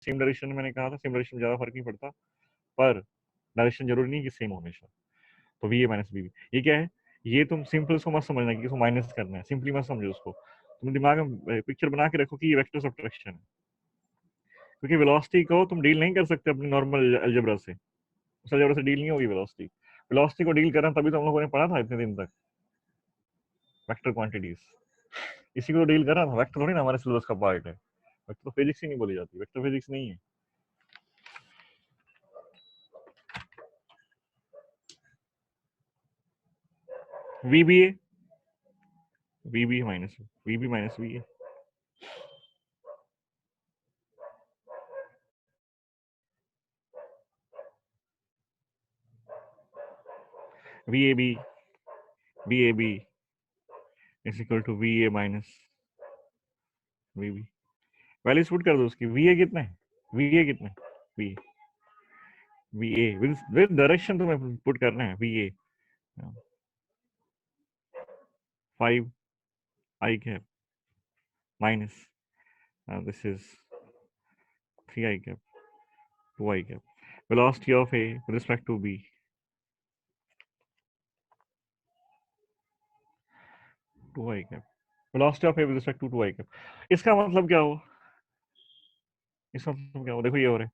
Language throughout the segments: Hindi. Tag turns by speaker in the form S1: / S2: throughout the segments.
S1: सेम डायरेक्शन में मैंने कहा था, सेम डायरेक्शन में ज़्यादा फर्क नहीं पड़ता, पर डायरेक्शन जरूरी नहीं कि सेम हो हमेशा। तो V A minus B B, ये क्या है, ये तुम सिंपल उसको मत समझना कि इसको माइनस करना है, सिंपली मत समझो उसको, तुम दिमाग में पिक्चर बना के रखो कि ये वेक्टर सब्ट्रैक्शन है, क्योंकि वेलोसिटी को तुम डील नहीं कर सकते अपनी नॉर्मल अलजेब्रा से, उस अलजेब्रा से डील नहीं होगी वेलोसिटी। वेलोसिटी को डील करना तभी तो हम लोगों ने पढ़ा था इतने दिन तक वेक्टर क्वांटिटीज, इसी को तो डील कर रहा था, वेक्टर थोड़ी ना हमारे सिलेबस का पार्ट है, वेक्टर तो फिजिक्स ही नहीं बोली जाती, वेक्टर फिजिक्स नहीं है। वीबीए वीबी माइनस वी है, V A B is equal to V A minus V B. Values put कर दो उसकी, वी ए कितना है, वी ए कितना है, V V A with direction तुम्हें पुट करना है, V A 5 I cap minus this is 3 I cap 2 I cap, velocity of A with respect to B 2 I cap, velocity of A with respect to 2 I cap. इसका मतलब क्या हुआ, इसका मतलब क्या हुआ, देखो ये हो रहा है,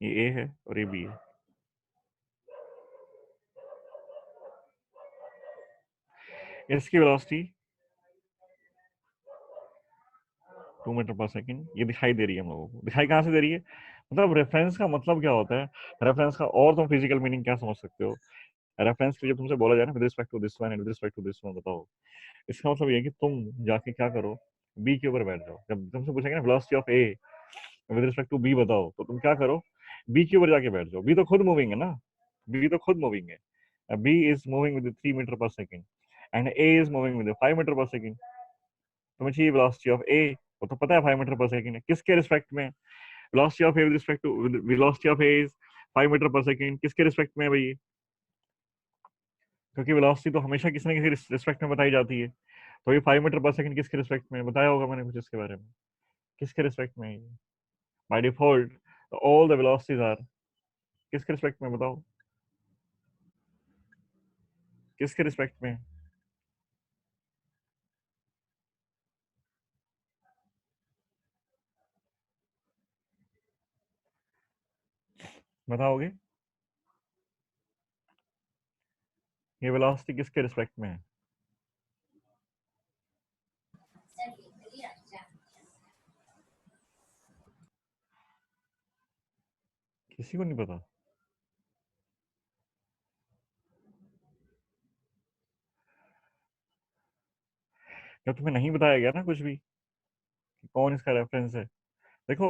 S1: ये A है और ये B है, इसकी वेलोसिटी 2 मीटर पर सेकंड ये दिखाई दे रही है हम लोगों को, दिखाई कहाँ से दे रही है, मतलब रेफरेंस का मतलब क्या होता है, रेफरेंस का और तुम फिजिकल मीनिंग क्या समझ सकते हो, रेफरेंस के जब तुमसे बोला जाए ना with respect to this one and with respect to this one, बताओ इसका मतलब ये है कि तुम जाके क्या करो, बी के ऊपर बैठ जाओ, जब तुमसे पूछेंगे ना velocity of A with respect to B बताओ, तो तुम क्या करो, बी के ऊपर जाके बैठ जाओ, बी तो खुद मूविंग है ना, बी तो खुद मूविंग है, B is moving with 3 metre per second and A is moving with 5 metre per second, तुम्हें चाहिए वेलोसिटी ऑफ ए, वो तो पता है 5 मीटर पर सेकंड है, किसके रिस्पेक्ट में, velocity of A with respect to, velocity of A is 5 metre per second, किसके रिस्पेक्ट में है भाई, क्योंकि वेलोसिटी तो हमेशा किसी न किसी रिस्पेक्ट में बताई जाती है, तो ये 5 मीटर पर सेकंड किसके रिस्पेक्ट में बताया होगा मैंने कुछ इसके बारे में, किसके रिस्पेक्ट में है ये, by default all the velocities are किसके रिस्पेक्ट में बताओ, किसके रिस्पेक्ट में, बताओगे, ये वेलोसिटी किसके रिस्पेक्ट में है, किसी को नहीं पता, जब तुम्हें नहीं बताया गया ना कुछ भी कि कौन इसका रेफरेंस है, देखो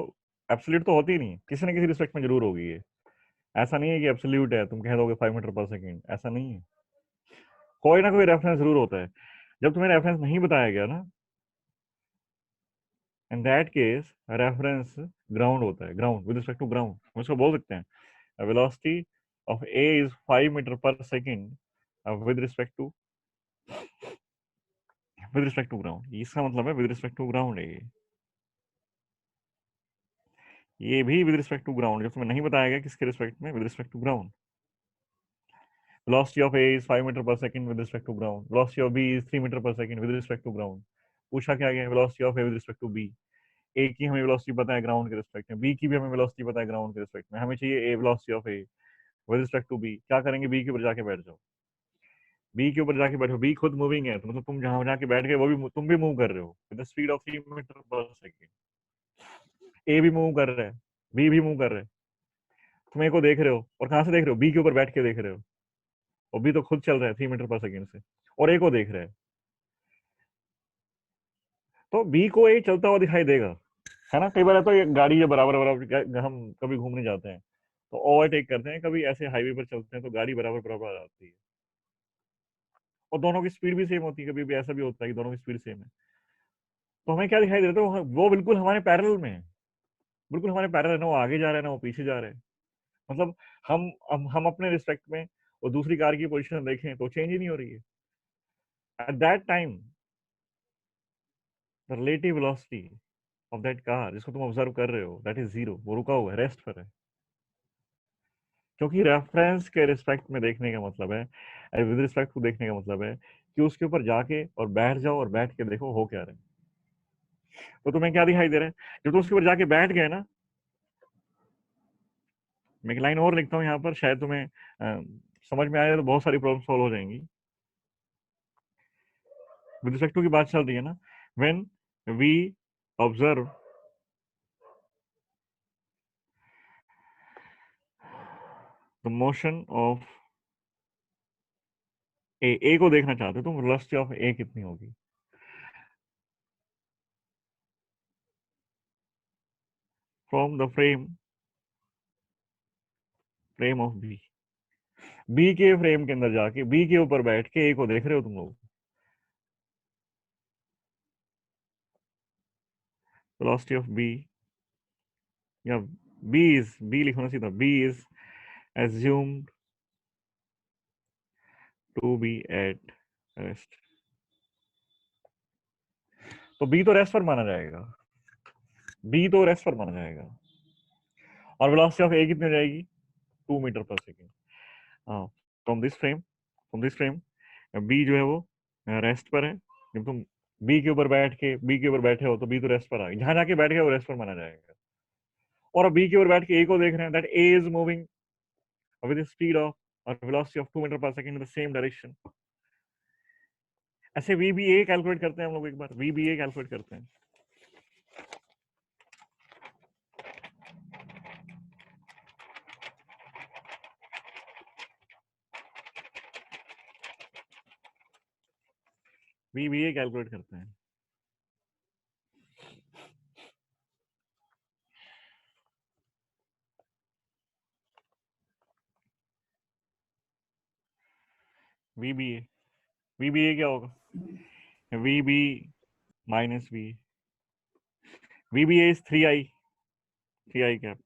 S1: एब्सोल्यूट तो होती ही नहीं है, किसी न किसी रिस्पेक्ट में जरूर होगी ये, ऐसा नहीं है कि एब्सोल्यूट है तुम कह दोगे 5 मीटर पर सेकंड, ऐसा नहीं है, कोई ना कोई रेफरेंस जरूर होता है, जब तुम्हें रेफरेंस नहीं बताया गया ना, in that case reference ground होता है, ground with respect to ground, हम इसको बोल सकते हैं velocity of A is 5 metre per second with respect to ground, इसका मतलब है विद रिस्पेक्ट टू ग्राउंड है ये भी विद रिस्पेक्ट टू ग्राउंड, जब तुम्हें नहीं बताया गया किसके रिस्पेक्ट में, with respect to ground, velocity of A is 5 metre per second with respect to ground, velocity of B is 3 metre per second with respect to ground, पूछा क्या गया, velocity of A with respect to B, A की हमें velocity पता है ग्राउंड के रिस्पेक्ट में, B की भी हमें velocity पता है ग्राउंड के रिस्पेक्ट में, हमें चाहिए A velocity of A with respect to B, क्या करेंगे, B के ऊपर जाके बैठ जाओ, B के ऊपर जाके बैठो, B खुद मूविंग है, तो मतलब तुम जहां जाके बैठ गए वो भी तुम भी मूव कर रहे हो with the speed of 3 metre per second, A भी मूव कर रहा है, B भी मूव कर रहा है, तुम A को देख रहे हो और कहां से देख रहे हो, B के ऊपर बैठ के देख रहे हो, और B तो खुद चल रहा है 3 मीटर पर सेकंड से, और A को देख रहा है, तो बी को ए चलता हुआ दिखाई देगा, है ना, कई बार तो ये गाड़ी है बराबर बराबर, हम कभी घूमने जाते हैं तो ओवरटेक करते हैं, कभी ऐसे हाईवे पर चलते हैं तो गाड़ी बराबर बराबर आ जाती है, और दोनों की स्पीड भी सेम होती है, कभी भी ऐसा भी होता है कि दोनों की स्पीड सेम है, तो हमें क्या दिखाई देता है, वो बिल्कुल हमारे पैरेलल में है, बिल्कुल हमारे पैरेलल है, ना वो आगे जा रहा है ना वो पीछे जा रहा है, मतलब हम अपने रिस्पेक्ट में और दूसरी कार की पोजीशन देखें तो चेंज ही नहीं हो रही है, at that time the relative velocity of that car जिसको तुम ऑब्जर्व कर रहे हो, दैट इज जीरो, वो रुका हुआ है, रेस्ट पर है। क्योंकि रेफरेंस के रिस्पेक्ट में देखने का मतलब है, विद रिस्पेक्ट टू देखने का मतलब है कि उसके ऊपर जाके और बैठ जाओ और बैठ के देखो हो क्या रहा है। तो तुम्हें क्या दिखाई दे रहा है जब तुम उसके ऊपर जाके बैठ गए ना। मैं एक लाइन और लिखता हूँ यहाँ पर, शायद तुम्हें समझ में आए तो बहुत सारी प्रॉब्लम सॉल्व हो जाएंगी। विद रिस्पेक्ट टू की बात चल रही है ना, when we observe the motion of A को देखना चाहते हो तुम, वेलोसिटी ऑफ ए कितनी होगी from the frame of B के फ्रेम के अंदर जाके बी के ऊपर बैठ के ए को देख रहे हो तुम लोग। वेलोसिटी ऑफ बी, या बी लिखना सीधा, B is assumed to be at rest. तो बी तो रेस्ट पर माना जाएगा, बी तो रेस्ट पर माना जाएगा, और वेलोसिटी ऑफ ए कितनी हो जाएगी, 2 मीटर पर सेकेंड। हाँ, फ्रॉम दिस फ्रेम बी जो है वो रेस्ट पर है। जब तुम बी के ऊपर बैठे हो तो बी तो रेस्ट पर आ गई, जहां जाके बैठ गए वो रेस्ट पर माना जाएगा। और अब बी के ऊपर बैठ के ए को देख रहे हैं, that A is moving with speed of और velocity of 2 metre per second in the same direction. ऐसे वी बी ए कैलकुलेट करते हैं हम लोग, एक बार वी बी ए कैलकुलेट करते हैं। वी बी ए कैलकुलेट करते हैं। V B A, V B A क्या होगा, V B minus V B A is 3 cap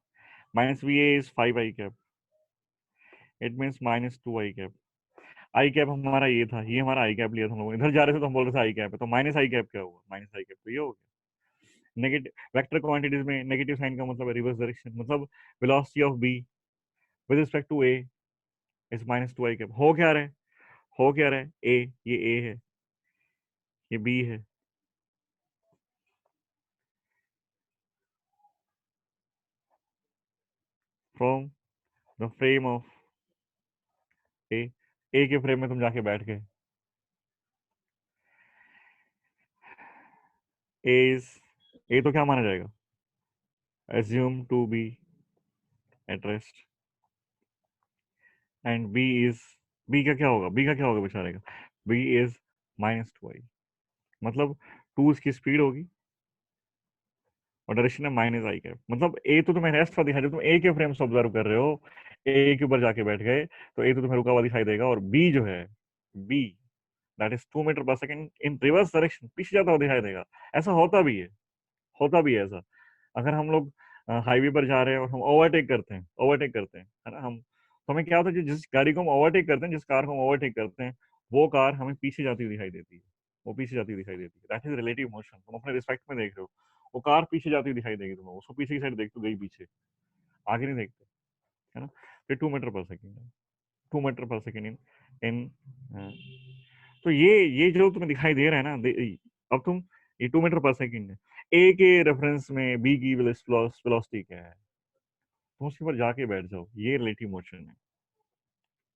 S1: minus V A is 5 I cap, it means -2 I cap. I cap हमारा ये था, ये हमारा आई कैप लिया था हम लोग, इधर जा रहे थे तो हम बोल रहे थे आई कैप है, तो माइनस आई कैप क्या होगा, माइनस आई कैप तो ये हो गया। नेगेटिव वेक्टर क्वांटिटीज में नेगेटिव साइन का मतलब है रिवर्स डायरेक्शन, मतलब velocity of B with respect to A is -2 I cap. हो क्या रहा है ए है, ये बी है, from the frame of A, A के फ्रेम में तुम जाके बैठ गए, ए इज ए तो क्या माना जाएगा, assume to be at rest, and B का क्या होगा बेचारे का, बी इज -2 आई, मतलब 2 इसकी स्पीड होगी और डायरेक्शन है -आई कैप। मतलब ए तो तुम्हें रेस्ट पर दिखाई दे, तुम ए के फ्रेम से ऑब्जर्व कर रहे हो, ए के ऊपर जाके बैठ गए तो ए तो तुम्हें रुका हुआ दिखाई देगा, और बी जो है, B that is 2 metre per second in reverse direction, पीछे जाता हुआ दिखाई देगा। ऐसा होता भी है ऐसा। अगर हम लोग हाईवे पर जा रहे हैं और हम ओवरटेक करते हैं, है ना, हम तो हमें क्या होता है कि जिस गाड़ी को हम ओवरटेक करते हैं, जिस कार को हम ओवरटेक करते हैं, वो कार हमें पीछे जाती हुई दिखाई देती है, वो पीछे जाती हुई दिखाई देती है, दैट इज रिलेटिव मोशन। तुम अपने रिस्पेक्ट में देख रहे हो, वो कार पीछे जाती हुई दिखाई देगी तुम्हें, उसको पीछे की साइड देख तो गई पीछे, आगे नहीं देखते, है ना। फिर 2 मीटर पर सेकेंड है, 2 मीटर पर सेकेंड इन तो ये जो तुम्हें दिखाई दे रहा है ना, अब तुम ये 2 मीटर पर सेकेंड है, ए के रेफरेंस में बी की वेलोसिटी क्या है, तुम उसके ऊपर जाके बैठ जाओ, ये रिलेटिव मोशन है,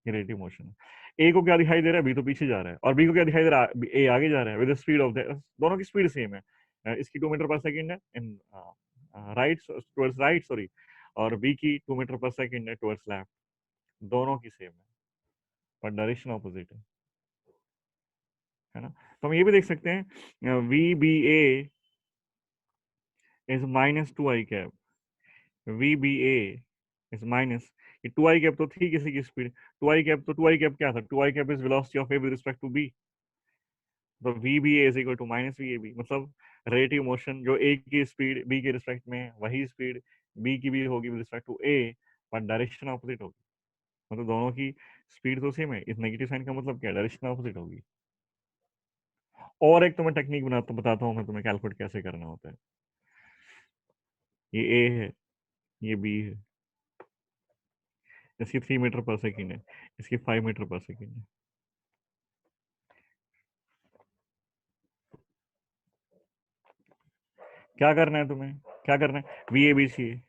S1: ये रिलेटिव मोशन है। ए को क्या दिखाई दे रहा है, बी तो पीछे जा रहा है, और बी को क्या दिखाई दे रहा है, ए आगे जा रहा है विद स्पीड ऑफ दोनों की स्पीड सेम है। इसकी 2 मीटर पर सेकेंड है in right towards right, sorry, और बी की 2 मीटर पर सेकेंड है टुवर्ड्स लेफ्ट, दोनों की सेम है पर डायरेक्शन ऑपोजिट है ना। तो हम ये भी देख सकते हैं V B A is -2 I cap, V B A is minus, ये 2 आई कैप तो थी किसी की स्पीड, 2 आई कैप क्या था, 2 I cap is velocity of A with respect to B, तो V B A is equal to -V A B, मतलब रिलेटिव मोशन जो ए की स्पीड बी के रिस्पेक्ट में है, वही स्पीड बी की भी होगी विद रिस्पेक्ट टू ए, पर डायरेक्शन ऑपोजिट होगी। मतलब दोनों की स्पीड तो सेम है, इस नेगेटिव साइन का मतलब क्या है, डायरेक्शन ऑपोजिट होगी। और एक तुम्हें टेक्निक बताता हूँ मैं तुम्हें कैलकुलेट कैसे करना होता है। ये ए है, ये बी है, इसकी 3 मीटर पर सेकेंड है, इसकी 5 मीटर पर सेकेंड है। क्या करना है तुम्हें, क्या करना है? वी ए बी चाहिए,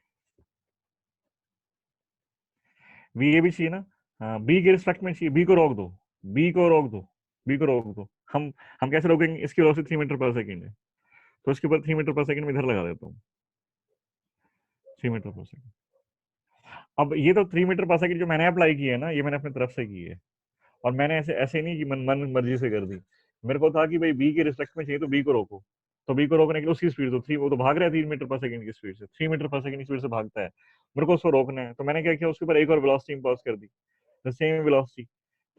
S1: वी ए बी चाहिए ना। हाँ, बी के रिस्पेक्ट में चाहिए, बी को रोक दो, बी को रोक दो, बी को रोक दो। हम कैसे रोकेंगे? इसकी वेलोसिटी 3 मीटर पर सेकेंड है, तो इसके ऊपर 3 मीटर पर सेकेंड में इधर लगा देता हूँ, 3 मीटर पर सेकेंड। अब ये तो 3 मीटर पर सेकेंड जो मैंने अप्लाई की है ना, ये मैंने अपनी तरफ से की है, और मैंने ऐसे ऐसे नहीं कि मन मन मर्जी से कर दी। मेरे को था कि भाई बी के रिस्पेक्ट में चाहिए तो बी को रोको, तो बी को रोकने के लिए उसकी स्पीड तो थ्री, वो तो भाग रहा है 3 मीटर पर सेकंड की स्पीड से, 3 मीटर पर सेकंड की स्पीड से भागता है, मेरे को उसको रोकना है। तो मैंने क्या किया, उसके ऊपर एक और वेलोसिटी इम्पोज कर दी, the same velocity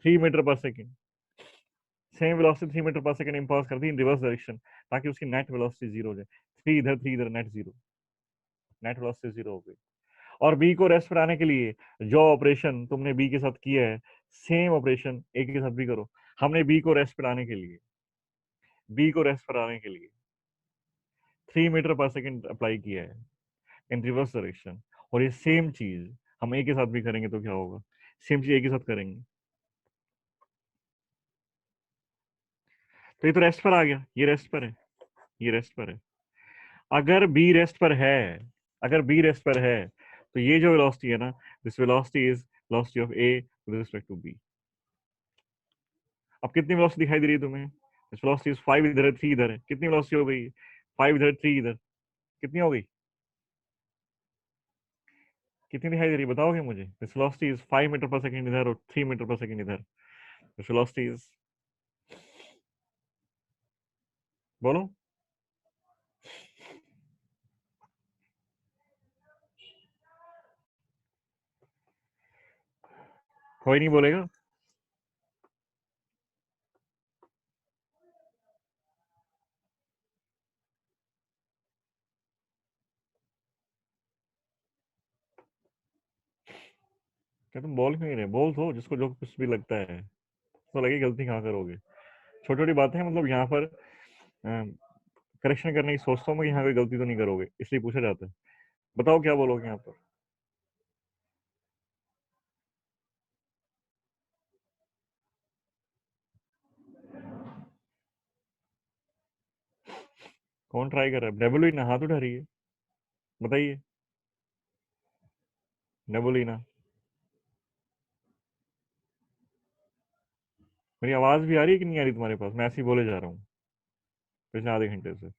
S1: 3 metre per second, same velocity 3 metre per second impose कर दी इन रिवर्स डायरेक्शन, ताकि उसकी नेट वेलोसिटी जीरो हो जाए। थ्री इधर net zero, net velocity zero हो गई। और बी को रेस्ट पर आने के लिए जो ऑपरेशन तुमने बी के साथ किया है, सेम ऑपरेशन ए के साथ भी करो। हमने बी को रेस्ट पर आने के लिए, बी को रेस्ट पर आने के लिए 3 मीटर पर सेकंड अप्लाई किया है इन रिवर्स डायरेक्शन, और ये सेम चीज हम ए के साथ भी करेंगे तो क्या होगा, सेम चीज ए के साथ करेंगे। तो ये तो रेस्ट पर आ गया, ये रेस्ट पर है, ये रेस्ट पर है। अगर बी रेस्ट पर है, अगर बी रेस्ट पर है, तो ये जो वेलोसिटी है ना, this velocity is velocity of A with respect to B. अब कितनी वेलोसिटी दिखाई दे रही है तुम्हें? दिस वेलोसिटी इज 5 इधर है, 3 इधर है, कितनी वेलोसिटी हो गई? 5 इधर, 3 इधर, कितनी हो गई? कितनी दिखाई दे रही है बताओगे मुझे? This velocity is 5 metre per second इधर और 3 मीटर पर सेकंड इधर। दिस वेलोसिटी इज, बोलो, कोई नहीं बोलेगा। क्या तुम बोल क्यों नहीं रहे? बोल दो, जिसको जो कुछ भी लगता है, तो लगे गलती कहाँ करोगे। छोटी छोटी बातें हैं, मतलब यहाँ पर करेक्शन करने की सोचता हूँ मैं, यहाँ कोई गलती तो नहीं करोगे, इसलिए पूछा जाता है। बताओ क्या बोलोगे यहाँ पर? कौन ट्राई कर रहा है? डेबुलिना हाथ उठा रही है, बताइए। डेबुलिना, मेरी आवाज भी आ रही है कि नहीं आ रही तुम्हारे पास? मैं ऐसे ही बोले जा रहा हूँ पिछले आधे घंटे से।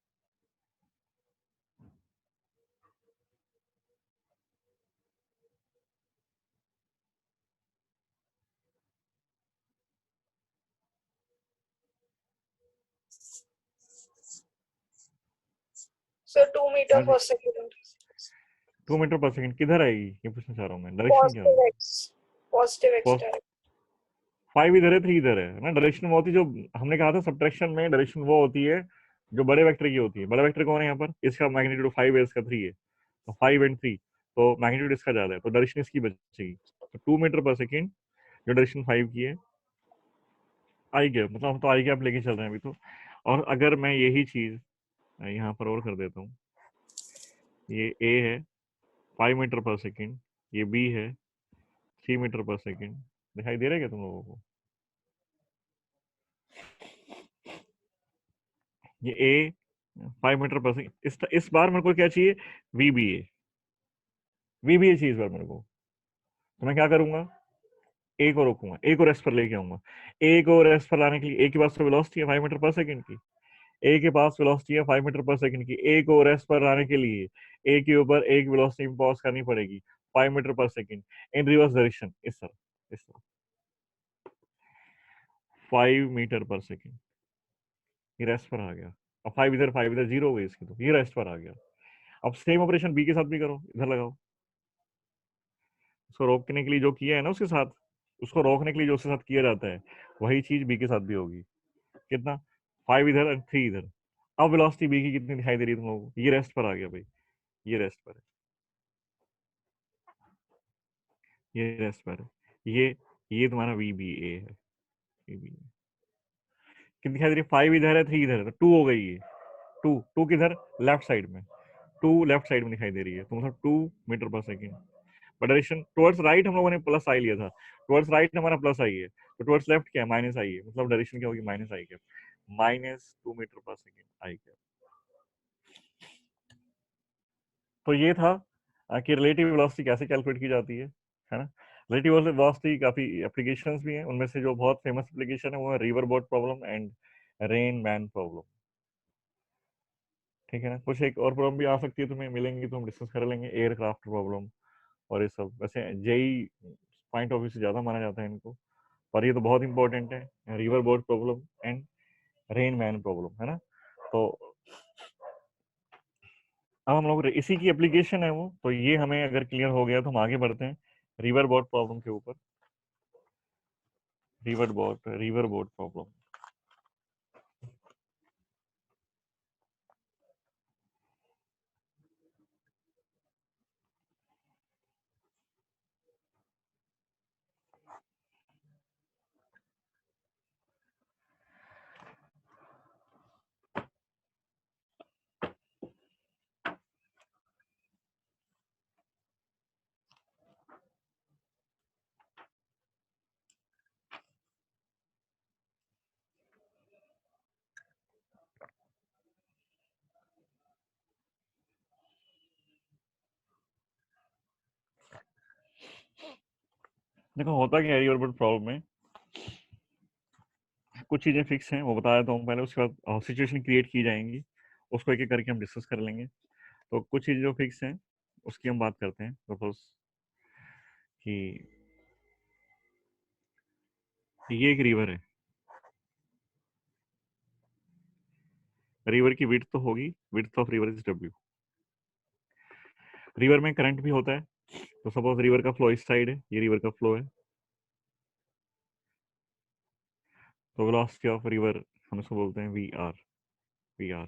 S2: सर 2 मीटर
S1: हाँ जी,
S2: पर सेकेंड
S1: 2 मीटर पर सेकंड किधर आएगी, ये पूछना चाह रहा हूँ मैं, डायरेक्शन क्या
S2: पॉजिटिव
S1: होगी?
S2: X, positive x direct.
S1: 5 इधर है, 3 इधर है ना। डायरेक्शन वो होती है जो हमने कहा था सब्ट्रैक्शन में, डायरेक्शन वो होती है जो बड़े वेक्टर की होती है। बड़ा वेक्टर कौन है यहाँ पर? इसका मैग्नीट्यूड 5 है, इसका 3 है, तो 5 एंड 3, तो मैग्नीट्यूड इसका ज्यादा है, तो डायरेक्शन इसकी बचेगी। तो 2 मीटर पर सेकेंड जो डायरेक्शन 5 की है, आई गैप, मतलब हम तो आई गैप लेके चल रहे हैं अभी तो। और अगर मैं यही चीज यहाँ पर और कर देता हूँ, ये ए है 5 मीटर पर सेकेंड, ये बी है 3 मीटर पर सेकेंड, दिखाई दे रहा है क्या तुम लोगों को? ये ए 5 मीटर पर सेकेंड, इस बार मेरे को क्या चाहिए? V B A, V B A चाहिए इस बार मेरे को। तो मैं क्या करूंगा? ए को रोकूंगा, ए को रेस्ट पर लेके आऊंगा। ए को रेस्ट पर लाने के लिए, ए के पास तो वेलोसिटी है 5 मीटर पर सेकेंड की, ए के पास वेलोसिटी है 5 मीटर पर सेकेंड की, ए को रेस्ट पर लाने के लिए ए के ऊपर एक वेलोसिटी इंपोज करनी पड़ेगी 5 मीटर पर सेकेंड इन रिवर्स डायरेक्शन, इस तरह, इस तरह 5 मीटर पर सेकेंड। ये रेस्ट पर आ गया। अब 5 इधर जीरो हो गई इसकी, तो ये रेस्ट पर आ गया। अब सेम ऑपरेशन बी के साथ भी करो, इधर लगाओ। उसको रोकने के लिए जो किया है ना उसके साथ, उसको रोकने के लिए जो उसके साथ किया जाता है, वही चीज बी के साथ भी होगी। कितना? 5 इधर और 3 इधर। अब वेलोसिटी बी की कितनी दिखाई दे रही है तुम लोगों को? ये रेस्ट पर आ गया भाई, ये रेस्ट पर है, ये रेस्ट पर है, ये तुम्हारा वी बी ए है, वी बी ए। कितनी दिखाई दे रही है? 5 इधर है, 3 इधर है, तो 2 हो गई ये। टू टू किधर? लेफ्ट साइड में। टू लेफ्ट साइड में दिखाई दे रही है, तो मतलब 2 metre per second. But direction towards right हम लोगों ने प्लस आई लिया था, टुवर्ड्स राइट हमारा प्लस आई है, तो टुवर्ड्स लेफ्ट क्या है, माइनस आई है, मतलब डायरेक्शन क्या होगी, minus I cap, -2 metre per second I cap. तो ये था कि रिलेटिव वेलोसिटी कैसे कैलकुलेट की जाती है ना। रिलेटिव वेलोसिटी काफी एप्लीकेशंस भी हैं, उनमें से जो बहुत फेमस एप्लीकेशन है वो है river boat problem and rain man problem. ठीक है ना, कुछ एक और प्रॉब्लम भी आ सकती है, तुम्हें मिलेंगी तो हम डिस्कस कर लेंगे, एयरक्राफ्ट प्रॉब्लम और ये सब। वैसे जेई पॉइंट ऑफ व्यू से ज्यादा माना जाता है इनको, पर ये तो बहुत इंपॉर्टेंट है, river boat problem and rain man problem, है ना। तो अब हम लोग इसी की एप्लीकेशन है वो, तो ये हमें अगर क्लियर हो गया तो हम आगे बढ़ते हैं रिवर बोट प्रॉब्लम के ऊपर। River boat problem. देखो होता क्या है रिवर बोट प्रॉब्लम में, कुछ चीजें फिक्स हैं वो बताया था हूँ पहले, उसके बाद सिचुएशन क्रिएट की जाएंगी, उसको एक एक करके हम डिस्कस कर लेंगे। तो कुछ चीजें जो फिक्स हैं उसकी हम बात करते हैं। सपोज कि ये एक रिवर है, रिवर की विड्थ तो होगी, width of river is W. River में करंट भी होता है, तो सपोज रिवर का फ्लो इस साइड है, ये रिवर का फ्लो है, तो वेलोसिटी ऑफ रिवर हम इसको बोलते हैं V R. V R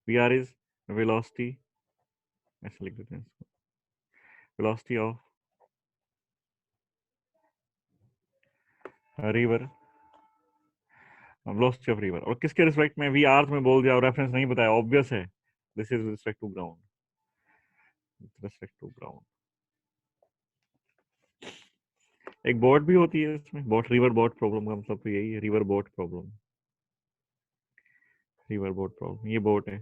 S1: V R is velocity, ऐसे लिख देते हैं इसको, velocity of river, velocity of river. और किसके रिस्पेक्ट में, वी आर में बोल दिया और रेफरेंस नहीं बताया, ऑब्वियस है, this is respect to ground, respect to ground. एक बोट भी होती है इसमें, बोट, रिवर बोट प्रॉब्लम का मतलब तो यही है, river boat problem. River boat problem, ये बोट है,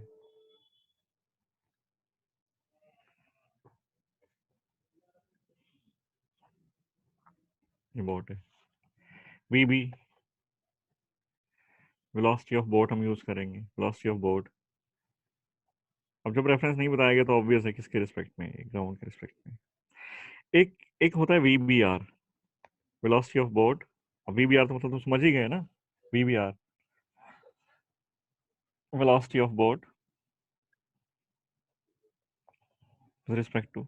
S1: ये बोट है। V B velocity of boat हम यूज करेंगे, वेलोसिटी ऑफ बोट। अब जब रेफरेंस नहीं बताया गया तो ऑब्वियस है किसके रिस्पेक्ट में, ग्राउंड के रिस्पेक्ट में। एक एक होता है V B R, velocity of boat. अब वी बी आर तो मतलब तुम समझ ही गए ना, V B R velocity of boat with respect to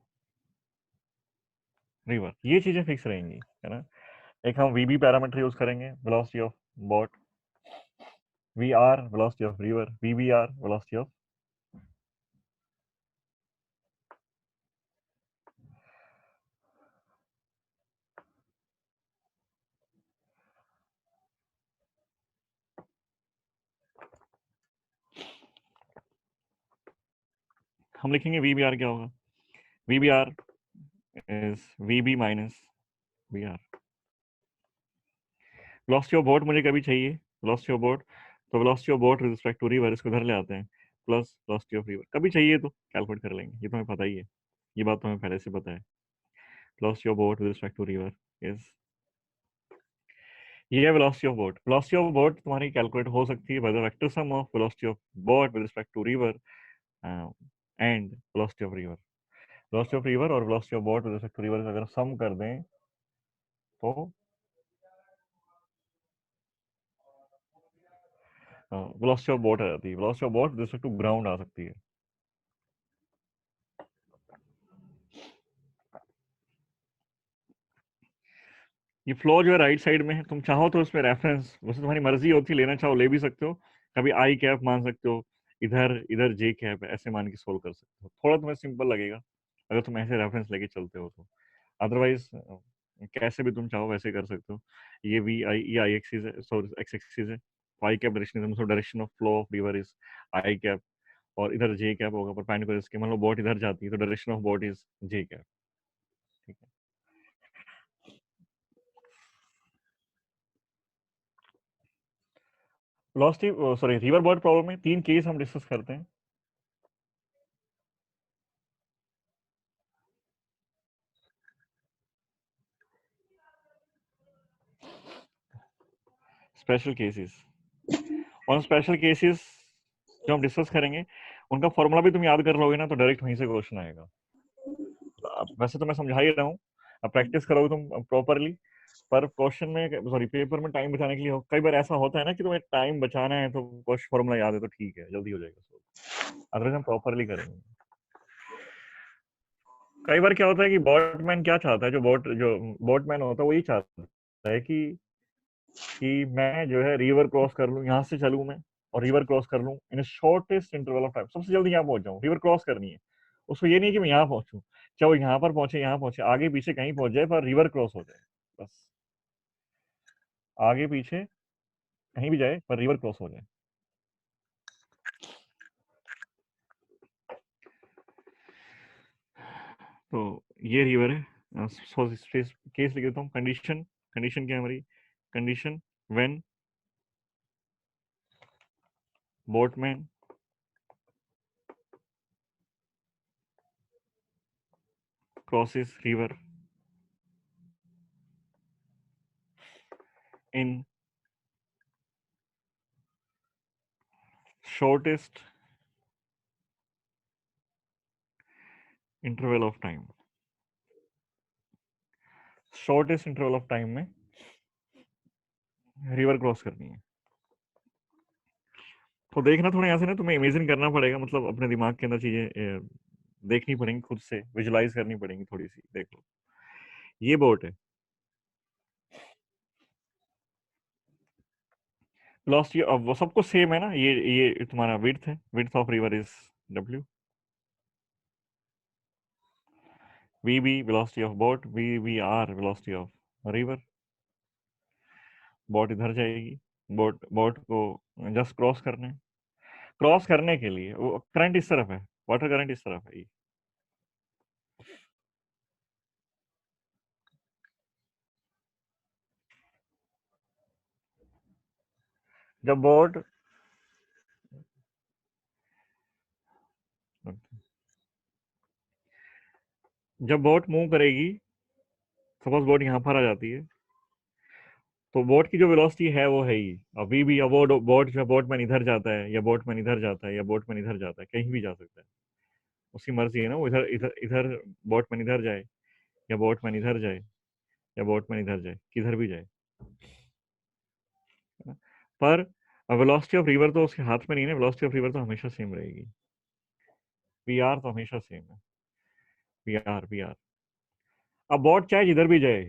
S1: river. ये चीजें फिक्स रहेंगी, है ना। एक हम वी बी पैरामीटर यूज करेंगे, velocity of boat. V R velocity of river, V B R velocity of, हम लिखेंगे वी बी आर क्या होगा, V B R is V B minus V R. Velocity of boat मुझे कभी चाहिए, वेलोसिटी ऑफ बोट, तो velocity of boat with respect to river, इसको घर ले आते हैं, प्लस वेलोसिटी ऑफ रिवर। कभी चाहिए तो कैलकुलेट कर लेंगे, ये तो हमें पता ही है, ये बात तो हमें पहले से पता है। Velocity of boat with respect to river is, ये है velocity of boat. Velocity of boat तुम्हारी कैलकुलेट हो सकती है by the vector sum of velocity of boat with respect to river and velocity of river. Velocity of river और velocity of boat with respect to river अगर सम कर दें तो वेलोसिटी ऑफ बोट आ जाती है, velocity of boat with respect to ground आ सकती है। ये फ्लो जो है राइट साइड में है, तुम चाहो तो उसमें रेफरेंस वैसे तुम्हारी मर्जी होती है, लेना चाहो ले भी सकते हो, कभी आई कैप मान सकते हो, इधर इधर जे कैप ऐसे मान के सोल्व कर सकते हो, थोड़ा तुम्हें सिंपल लगेगा अगर तुम ऐसे रेफरेंस लेके चलते हो तो। अदरवाइज कैसे भी तुम चाहो वैसे कर सकते हो। ये वी आई, ये आई एक्सिस है, सॉरी एक्स एक्सिस है, तो आई कैप डायरेक्शन मतलब direction of flow of river is I cap, और इधर जे कैप होगा परपेंडिकुलर इसके, मान लो बोट इधर जाती है तो direction of boat is J cap. ठीक है, velocity sorry river boat problem में 3 केस हम डिस्कस करते हैं। स्पेशल केसेस, और स्पेशल केसेस जो हम डिस्कस करेंगे उनका फॉर्मूला भी तुम याद कर लोगे ना तो डायरेक्ट वहीं से क्वेश्चन आएगा। अब वैसे तो मैं समझा ही रहा हूँ, अब प्रैक्टिस करोगे तुम प्रॉपरली, पर क्वेश्चन में सॉरी पेपर में टाइम बचाने के लिए कई बार ऐसा होता है ना कि तुम्हें टाइम बचाना है तो क्वेश्चन फॉर्मूला याद है तो ठीक है, जल्दी हो जाएगा, अदरवाइज हम प्रॉपरली करेंगे। कई बार क्या होता है कि बोटमैन क्या चाहता है, जो बोटमैन होता है वो ये चाहता है कि मैं जो है रिवर क्रॉस कर लूँ, यहाँ से चलूँ मैं और रिवर क्रॉस कर लूँ इन शॉर्टेस्ट इंटरवल ऑफ टाइम, सबसे जल्दी यहाँ पहुंच जाऊँ, रिवर क्रॉस करनी है उसको, ये नहीं कि मैं यहाँ पहुंचूँ, चाहे वो यहाँ पहुंचे आगे पीछे कहीं पहुंच जाए पर रिवर क्रॉस हो जाए, बस आगे पीछे कहीं भी जाए पर रिवर क्रॉस हो जाए। तो ये रिवर है, केस लिख देता हूँ, कंडीशन, कंडीशन क्या है हमारी, condition when boatman crosses river in shortest interval of time, shortest interval of time में रिवर क्रॉस करनी है। तो देखना थोड़ा यहाँ से ना तुम्हें इमेजिन करना पड़ेगा, मतलब अपने दिमाग के अंदर चीजें देखनी पड़ेंगी, खुद से विजुलाइज करनी पड़ेंगी थोड़ी सी। देख लो ये बोट है, वेलोसिटी अब वो सबको सेम है ना, ये तुम्हारा विड्थ है, width of river is W, V B velocity of boat, V V R velocity of river. Boat इधर जाएगी, बोट बोट को जस्ट क्रॉस करने, क्रॉस करने के लिए वो करंट इस तरफ है, वाटर करंट इस तरफ है, जब बोट जब बोट मूव करेगी, सपोज बोट यहाँ पर आ जाती है तो बोट की जो वेलोसिटी है वो है ही, अभी भी अब वो बोट जो बोट में इधर जाता है या बोट में इधर जाता है या बोट में इधर जाता है, कहीं भी जा सकता है, उसकी मर्जी है ना, वो इधर इधर इधर बोट में इधर जाए या बोट में इधर जाए या बोट में इधर जाए, किधर भी जाए, है ना? पर वेलोसिटी ऑफ रिवर तो उसके हाथ में नहीं है, वेलोसिटी ऑफ रिवर तो हमेशा सेम रहेगी, वी आर तो हमेशा सेम है, वी आर। अब बोट चाहे जिधर भी जाए,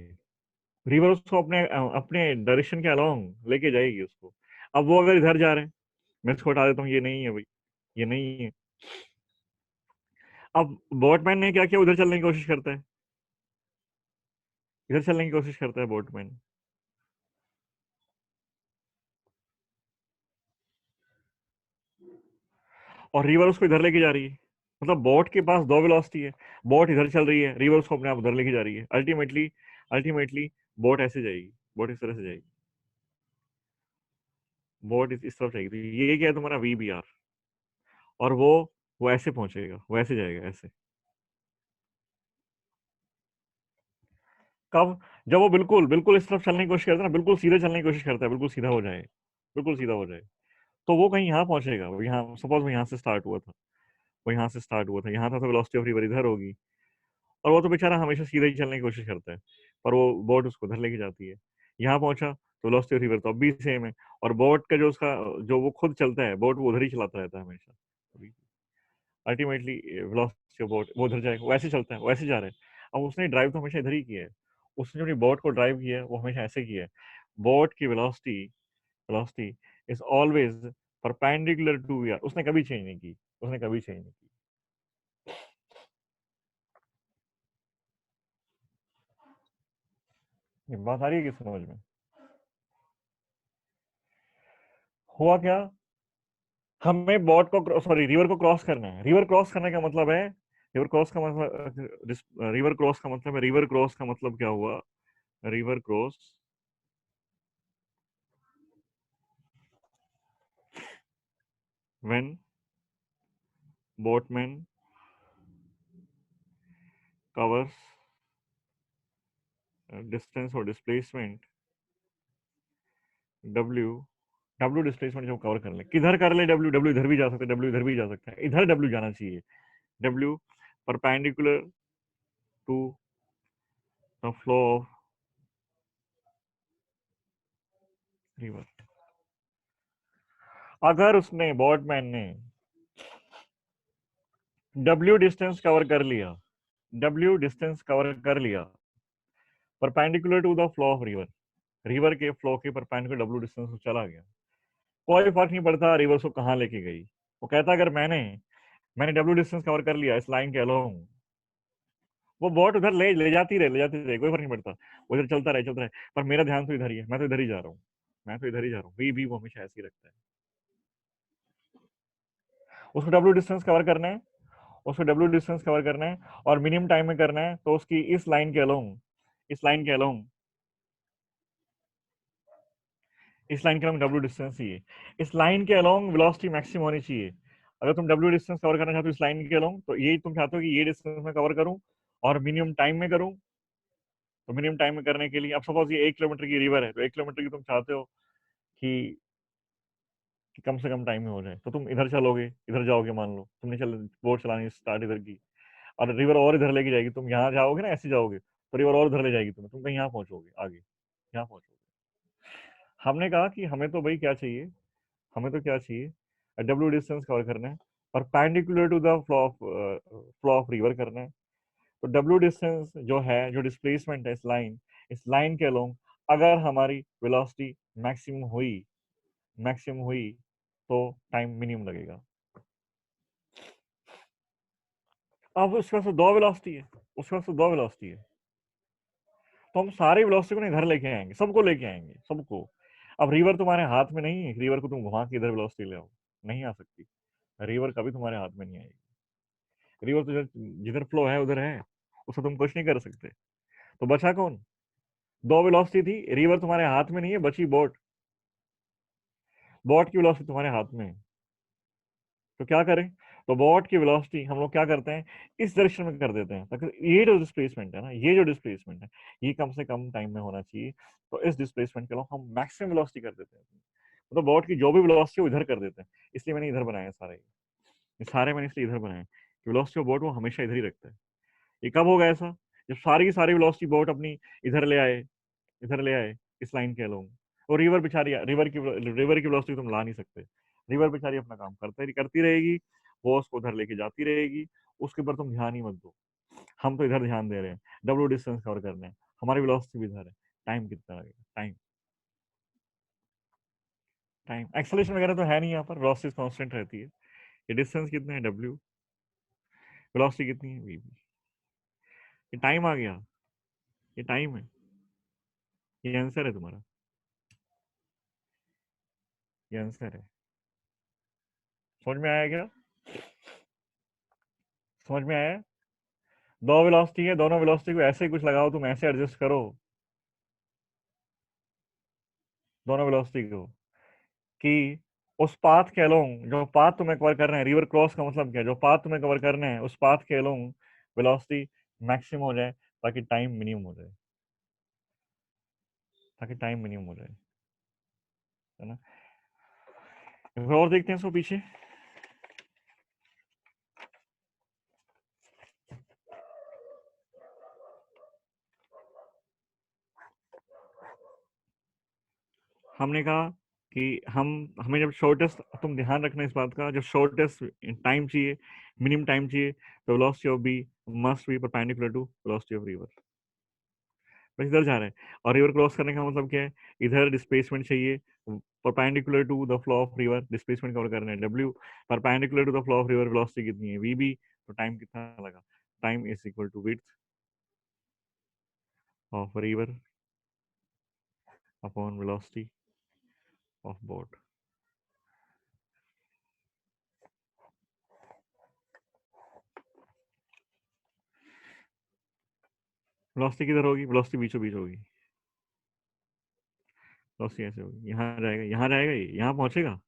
S1: रिवर उसको अपने अपने डायरेक्शन के अलोंग लेके जाएगी उसको। अब वो अगर इधर जा रहे हैं, मैं इसको हटा देता हूँ, ये नहीं है भाई, ये नहीं है। अब बोटमैन ने क्या किया, उधर चलने की कोशिश करता है, इधर चलने की कोशिश करता है बोटमैन, और रिवर उसको इधर लेके जा रही है, मतलब बोट के पास दो वेलोसिटी है, बोट इधर चल रही है, रिवर उसको अपने आप उधर लेके जा रही है, अल्टीमेटली अल्टीमेटली बोट ऐसे जाएगी, बोट इस तरह से जाएगी, बोट इस तरफ जाएगी, तो ये क्या है तुम्हारा वी बी आर, और वो ऐसे पहुंचेगा, वो ऐसे जाएगा ऐसे। कब, जब वो बिल्कुल बिल्कुल इस तरफ चलने की कोशिश करता है ना, बिल्कुल सीधे चलने की कोशिश करता है, बिल्कुल सीधा हो जाए, बिल्कुल सीधा हो जाए, तो वो कहीं यहाँ पहुंचेगा, वो यहाँ सपोज वो यहाँ से स्टार्ट हुआ था, वो यहाँ से स्टार्ट हुआ था, यहाँ था तो वेलोसिटी ऑफ रिवर इधर होगी, और वो तो बेचारा हमेशा सीधा ही चलने की कोशिश करता है, पर वो बोट उसको उधर लेके जाती है, यहाँ पहुंचा तो वेलोसिटी ऑफ रिवर तो अब भी सेम है, और बोट का जो उसका जो वो खुद चलता है बोट, वो उधर ही चलाता रहता है हमेशा, अल्टीमेटली वेलोसिटी ऑफ बोट वो उधर जाएगा, वो ऐसे चलता है, वो ऐसे जा रहा है। अब उसने ड्राइव तो हमेशा इधर ही किया है, उसने जो अपनी बोट को ड्राइव किया है वो हमेशा ऐसे किया है, बोट की velocity velocity is always perpendicular to V R, उसने कभी चेंज नहीं की, उसने कभी चेंज नहीं की। ये बात आ रही है कि समझ में? हुआ क्या, हमें बॉट को सॉरी रिवर को क्रॉस करना है। रिवर क्रॉस करने का मतलब है, रिवर क्रॉस का मतलब, रिवर क्रॉस का मतलब है, रिवर क्रॉस का मतलब क्या हुआ? River cross when boatman covers distance और डिस्प्लेसमेंट डब्ल्यू। डब्ल्यू डिस्प्लेसमेंट जब कवर कर ले, किधर कर ले डब्ल्यू? डब्ल्यू इधर भी जा सकता है, डब्ल्यू इधर भी जा सकता है, इधर डब्ल्यू जाना चाहिए। W perpendicular to the flow of river. अगर उसने बॉटमैन ने डब्ल्यू डिस्टेंस कवर कर लिया, डब्ल्यू डिस्टेंस कवर कर लिया perpendicular to the flow of river, river के फ्लो के परपेंडिकुलर डब्ल्यू डिस्टेंस चला गया, कोई फर्क नहीं पड़ता रिवर को कहाँ लेके गई। वो कहता अगर मैंने मैंने डब्ल्यू डिस्टेंस कवर कर लिया इस लाइन के अलोंग, वो बोट उधर ले जाती रहे, ले जाती रहे, कोई फर्क नहीं पड़ता, उधर चलता रहे, पर मेरा ध्यान तो इधर ही है, मैं तो इधर ही जा रहा हूँ, मैं तो इधर ही जा रहा हूँ। भी वो हमेशा ऐसे ही रखता है। उसको डब्ल्यू डिस्टेंस कवर करना है, उसको डब्ल्यू डिस्टेंस कवर करना है और मिनिमम टाइम में करना है, तो उसकी इस लाइन के अलोंग, इस लाइन के अलोंग, इस लाइन के अलोंग डब्ल्यू डिस्टेंस चाहिए। इस लाइन के अलोंग वेलोसिटी मैक्सिमम होनी चाहिए। अगर तुम डब्ल्यू डिस्टेंस कवर करना चाहते हो इस लाइन के अलोंग, तो यही तुम चाहते हो कि ये डिस्टेंस में कवर करूं और मिनिमम टाइम में करूं। तो मिनिमम टाइम में करने के लिए, अब सपोज ये 1 किलोमीटर की रिवर है, तो 1 किलोमीटर की तुम चाहते हो कि, कम से कम टाइम में हो जाए, तो तुम इधर चलोगे, इधर जाओगे, मान लो तुमने चल बोट चलानी स्टार्ट इधर की, और रिवर और इधर लेके जाएगी, तुम यहाँ जाओगे ना, ऐसे जाओगे, तो रिवर और इधर ले जाएगी तुम्हें, तुम कहीं यहाँ पहुंचोगे, आगे यहाँ पहुंचोगे। हमने कहा कि हमें तो भाई क्या चाहिए, हमें तो क्या चाहिए, डब्ल्यू डिस्टेंस कवर करना है, perpendicular to the flow of river करना है। तो डब्ल्यू डिस्टेंस जो है, जो डिस्प्लेसमेंट है इस लाइन के अलोंग, अगर हमारी वेलोसिटी मैक्सिमम हुई, मैक्सिमम हुई, तो टाइम मिनिमम लगेगा। अब उसके पास तो दो वेलोसिटी है, उसके पास तो दो वेलोसिटी है, तो हम सारी वेलोसिटी को ना इधर लेके आएंगे, सबको लेके आएंगे, सबको। अब रिवर तुम्हारे हाथ में नहीं है, रिवर को तुम घुमा के इधर वेलोसिटी ले आओ, नहीं आ सकती। रिवर कभी तुम्हारे हाथ में नहीं आएगी। रिवर तो जिधर फ्लो है उधर है, उसको तुम कुछ नहीं कर सकते। तो बचा कौन? दो वेलोसिटी थी, रिवर तुम्हारे हाथ में नहीं है, बची बोट। बोट की वेलोसिटी तुम्हारे हाथ में है, तो क्या करें? तो बोट की वेलोसिटी हम लोग क्या करते हैं, इस डायरेक्शन में कर देते हैं, ताकि ये जो डिस्प्लेसमेंट है ना, ये जो डिस्प्लेसमेंट है, ये कम से कम टाइम में होना चाहिए। तो इस डिस्प्लेसमेंट के लिए हम मैक्सिमम वेलोसिटी कर देते हैं, मतलब बोट की जो भी वेलोसिटी है वो इधर कर देते हैं। इसलिए मैंने इधर बनाया सारे, ये सारे मैंने इसलिए इधर बनाए कि वेलोसिटी ऑफ बोट वो हमेशा इधर ही रखता है। ये कब होगा ऐसा? जब सारी की सारी वेलोसिटी बोट अपनी इधर ले आए, इधर ले आए, इस लाइन के अलोंग। और रिवर बेचारी, रिवर की वेलोसिटी तुम ला नहीं सकते। रिवर बेचारी अपना काम करती रहेगी, वो उसको उधर लेके जाती रहेगी, उसके ऊपर तुम ध्यान ही मत दो। हम तो इधर ध्यान दे रहे हैं, डब्ल्यू डिस्टेंस कवर करने हैं, हमारी वेलोसिटी भी इधर है। टाइम कितना लगेगा? टाइम, टाइम एक्सेलरेशन वगैरह तो है नहीं यहाँ पर, वेलोसिटी कांस्टेंट रहती है। ये डिस्टेंस कितना है? डब्ल्यू। वेलोसिटी कितनी है? वी। ये टाइम आ गया, ये टाइम है, ये आंसर है तुम्हारा, ये आंसर है। समझ में आया क्या? समझ में आया? दो वेलोसिटी है, दोनों वेलोसिटी को ऐसे ही कुछ लगाओ, तुम ऐसे एडजस्ट करो दोनों वेलोसिटी को, कि उस पाथ के अलोंग, जो पाथ तुम्हें कवर करना है, रिवर क्रॉस का मतलब क्या है, जो पाथ तुम्हें कवर करना है उस पाथ के अलोंग वेलोसिटी मैक्सिमम हो जाए, ताकि टाइम मिनिमम हो जाए, ताकि टाइम मिनिमम हो जाए, है ना? एक बार और देखते हैं इसको पीछे। हमने कहा कि हमें जब शॉर्टेस्ट, तुम ध्यान रखना इस बात का, जब शॉर्टेस्ट टाइम चाहिए, मिनिमम टाइम चाहिए, तो velocity of B must be perpendicular to velocity of river. बस इधर जा रहे हैं, और रिवर क्रॉस करने का मतलब क्या है, इधर डिस्प्लेसमेंट चाहिए perpendicular to the flow of river, displacement cover करना है W, perpendicular to the flow of river velocity कितनी है? V B. तो टाइम कितना लगा? Time is equal to width of river upon velocity of boat. Velocity किधर होगी? वेलोसिटी बीचों बीच होगी। वेलोसिटी ऐसे होगी, यहाँ जाएगा, यहाँ जाएगा, ये यहाँ पहुंचेगा,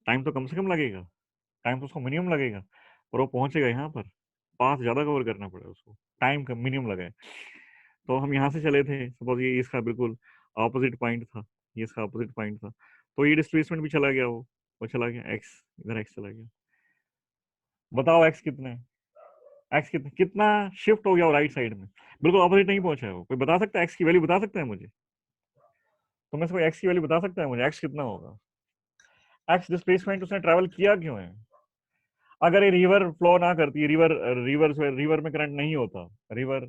S1: टाइम तो कम से कम लगेगा, टाइम तो उसको मिनिमम लगेगा, और वो पहुंचेगा यहाँ पर, पाथ ज्यादा कवर करना पड़ेगा उसको, टाइम का मिनिमम लगा है। तो हम यहाँ से चले थे, सपोज ये इसका बिल्कुल ऑपोजिट पॉइंट था, ये इसका ऑपोजिट पॉइंट था, तो ये डिस्प्लेसमेंट भी चला गया, वो चला गया एक्स, इधर एक्स चला गया। बताओ एक्स कितना है? एक्स कितना कितना शिफ्ट हो गया वो राइट साइड में, बिल्कुल ऑपोजिट नहीं पहुंचा है वो। कोई बता सकता है एक्स की वैल्यू बता सकता है मुझे? तो मैं से कोई एक्स की वैल्यू बता सकता है मुझे, एक्स कितना होगा? एक्स डिस्प्लेसमेंट उसने ट्रैवल किया क्यों है? अगर ये रिवर फ्लो ना करती, रिवर रिवर रिवर में करंट नहीं होता, रिवर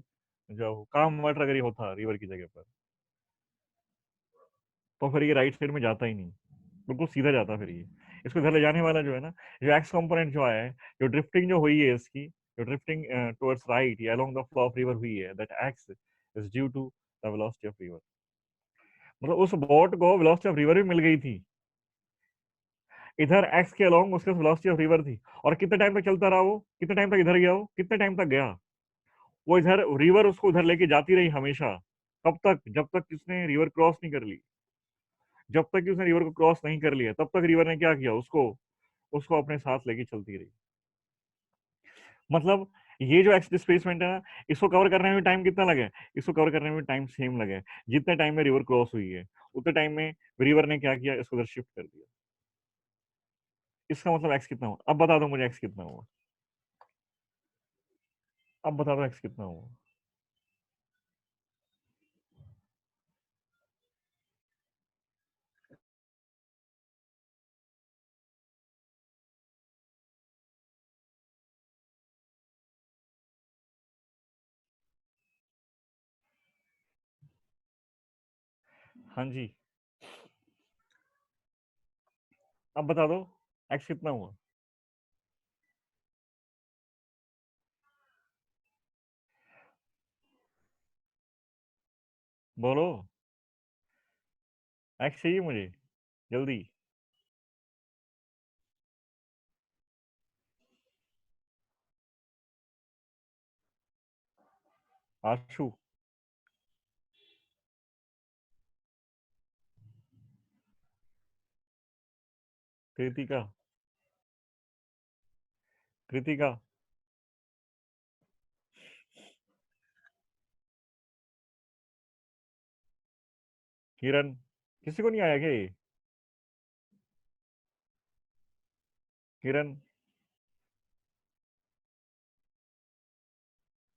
S1: जो काम वाटर अगर ये होता रिवर की जगह पर, तो फिर ये राइट साइड में जाता ही नहीं, बिल्कुल सीधा जाता फिर ये। इसको इधर ले जाने वाला जो है ना, जो एक्स कंपोनेंट जो आया है, जो ड्रिफ्टिंग जो हुई है इसकी, जो ड्रिफ्टिंग टुवर्ड्स राइट या along the flow of river हुई है, that X is due to the velocity of river. मतलब उस बोट को वेलोसिटी ऑफ रिवर भी मिल गई थी, इधर एक्स के अलोंग उसके वेलोसिटी ऑफ रिवर थी। और कितने टाइम तक चलता रहा वो, कितने टाइम तक इधर गया वो, कितने टाइम तक गया वो इधर, रिवर उसको उधर लेके जाती रही हमेशा। कब तक? जब तक उसने रिवर क्रॉस नहीं कर ली। जब तक कि उसने रिवर को क्रॉस नहीं कर लिया, तब तक रिवर ने क्या किया, उसको उसको अपने साथ लेके चलती रही। मतलब ये जो एक्स डिस्प्लेसमेंट है ना, इसको कवर करने में टाइम कितना लगा है? इसको कवर करने में टाइम सेम लगा है, जितने टाइम में रिवर क्रॉस हुई है उतने टाइम में रिवर ने क्या किया, इसको उधर शिफ्ट कर दिया। इसका मतलब एक्स कितना हुआ? अब बता दो मुझे एक्स कितना हुआ, अब बता दो एक्स कितना हुआ। हाँ जी, अब बता दो एक्स कितना हुआ। बोलो, एक्स चाहिए मुझे, जल्दी। आशु, कृतिका, कृतिका, किरण, किसी को नहीं आया क्या ये? Kiran,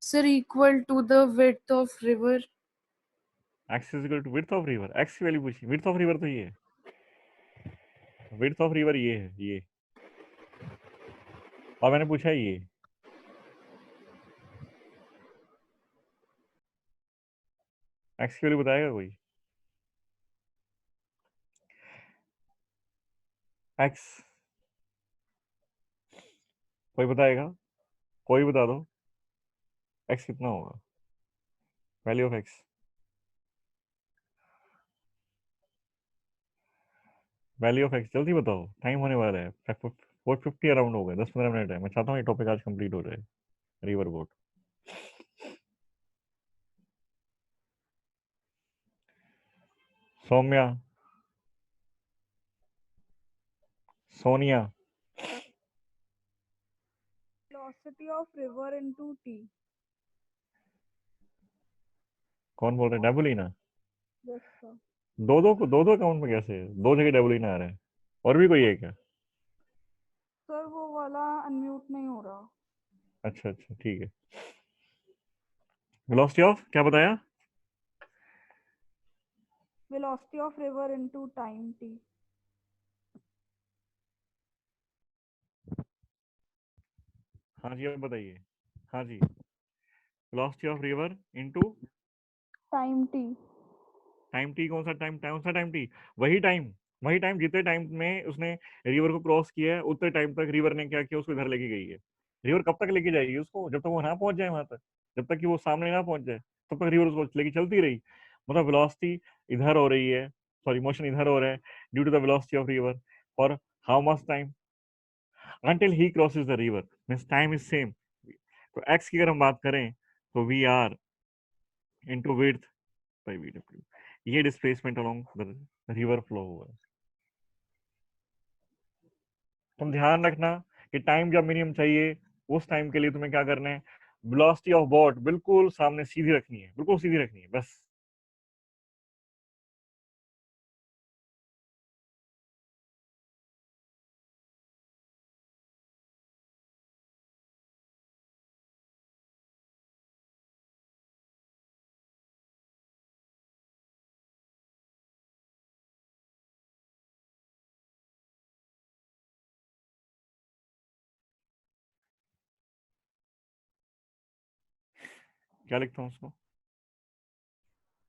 S3: Sir, equal to the width of river.
S1: X is equal to width of river, X की वैल्यू पूछी, विड्थ ऑफ रिवर तो ये है, विड्थ ऑफ रिवर ये है ये, और मैंने पूछा है ये, एक्स की वैल्यू बताएगा कोई? एक्स कोई बताएगा? कोई बता दो एक्स कितना होगा, value of x, value of x जल्दी बताओ, टाइम होने वाला है, 450 अराउंड हो गए, 10-15 मिनट है, मैं चाहता हूँ ये टॉपिक आज कंप्लीट हो जाए, river boat. Saumya, Sonia,
S4: Velocity of river into T.
S1: कौन बोल रहे हैं? डेबुलिना?
S4: Yes, sir.
S1: दो दो अकाउंट में कैसे दो जगह डेबुलिना आ रहा है? और भी कोई है क्या?
S4: सर वो वाला अनम्यूट नहीं हो रहा।
S1: अच्छा अच्छा ठीक है। वेलोसिटी ऑफ क्या बताया?
S4: Velocity of river into time T.
S1: हाँ जी, अब बताइए। हाँ जी, velocity of river into
S4: Time T.
S1: Time T, कौन सा टाइम, कौन सा टाइम टी? वही टाइम, वही टाइम जितने टाइम में उसने रिवर को क्रॉस किया है उतने टाइम तक रिवर ने क्या किया, उसको इधर लेके गई है। रिवर कब तक लेके जाएगी उसको? जब तक वो ना पहुंच जाए वहां तक, जब तक कि वो सामने ना पहुंच जाए तब तक रिवर उसको लेके चलती रही। मतलब वेलोसिटी इधर हो रही है, सॉरी मोशन इधर हो रहा है due to the velocity of river for how much time, until he crosses the river, means time is same। तो x की अगर हम बात करें तो V R into width by VW. ये displacement along the river flow हुआ है। तुम ध्यान रखना कि टाइम जब मिनिमम चाहिए उस टाइम के लिए तुम्हें क्या करना है, वेलोसिटी ऑफ बोट बिल्कुल सामने सीधी रखनी है, बिल्कुल सीधी रखनी है बस। क्या लिखता हूँ उसको,